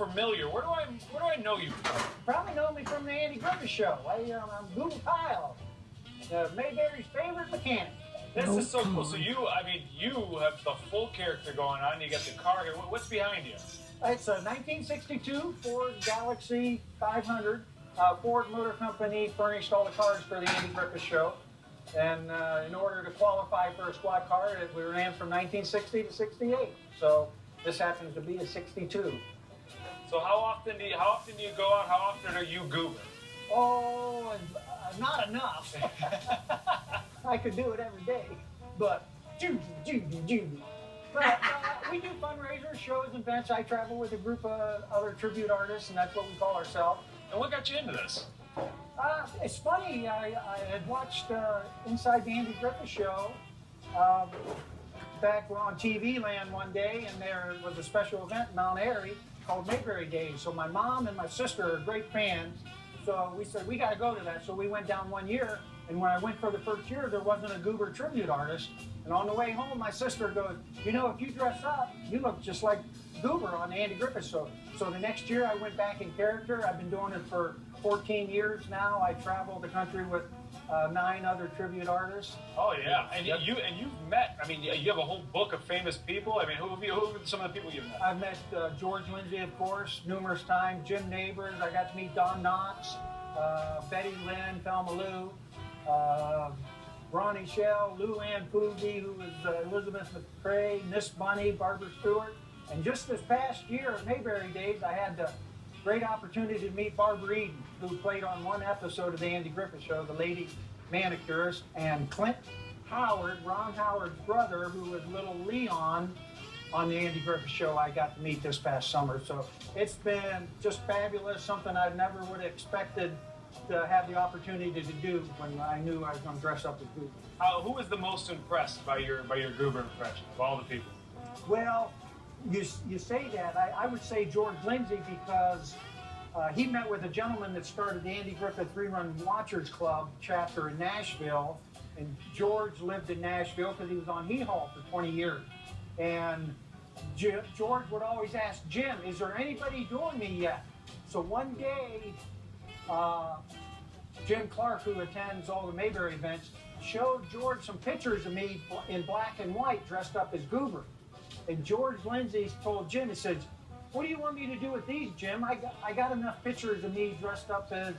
familiar. Where do I know you from? You probably know me from the Andy Griffith Show. I'm Goober Pyle, Mayberry's favorite mechanic. This is so cool. So you have the full character going on. You got the car here. What's behind you? It's a 1962 Ford Galaxy 500. Ford Motor Company furnished all the cars for the Andy Griffith Show. And in order to qualify for a squad car, we ran from 1960 to 68. So this happens to be a 62. So how often do you go out? How often are you Goober? Oh, not enough. I could do it every day, but But we do fundraisers, shows, events. I travel with a group of other tribute artists, and that's what we call ourselves. And what got you into this? It's funny. I had watched Inside the Andy Griffith Show back on TV Land one day, and there was a special event in Mount Airy called Mayberry Days. So my mom and my sister are great fans. So we said, we got to go to that. So we went down one year, and when I went for the first year, there wasn't a Goober tribute artist. And on the way home, my sister goes, you know, if you dress up, you look just like Goober on the Andy Griffith Show. So the next year, I went back in character. I've been doing it for 14 years now. I travel the country with 9 other tribute artists. Oh yeah, and you've met. I mean, you have a whole book of famous people. I mean, who are some of the people you've met? I've met George Lindsay, of course, numerous times. Jim Neighbors. I got to meet Don Knotts, Betty Lynn, Thelma Lou, Ronnie Shell, Lou Ann Poogie, who was Elizabeth McCrae, Miss Bunny, Barbara Stewart. And just this past year at Mayberry Days, I had the great opportunity to meet Barbara Eden, who played on one episode of the Andy Griffith Show, the lady manicurist, and Clint Howard, Ron Howard's brother, who was little Leon on the Andy Griffith Show, I got to meet this past summer. So it's been just fabulous, something I never would have expected to have the opportunity to do when I knew I was going to dress up as Goober. Who was the most impressed by your Goober impression of all the people? Well, you say that. I would say George Lindsay, because he met with a gentleman that started the Andy Griffith Rerun Watchers Club chapter in Nashville. And George lived in Nashville because he was on Hee Haw for 20 years. And George would always ask Jim, is there anybody doing me yet? So one day, Jim Clark, who attends all the Mayberry events, showed George some pictures of me in black and white dressed up as Goober. And George Lindsay told Jim, he said, what do you want me to do with these, Jim? I got enough pictures of me dressed up as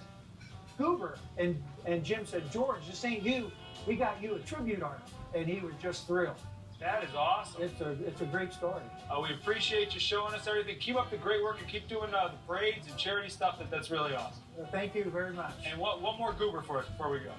Goober. And Jim said, George, this ain't you. We got you a tribute artist. And he was just thrilled. That is awesome. It's a great story. We appreciate you showing us everything. Keep up the great work and keep doing the parades and charity stuff. That's really awesome. Thank you very much. And one more Goober for us before we go.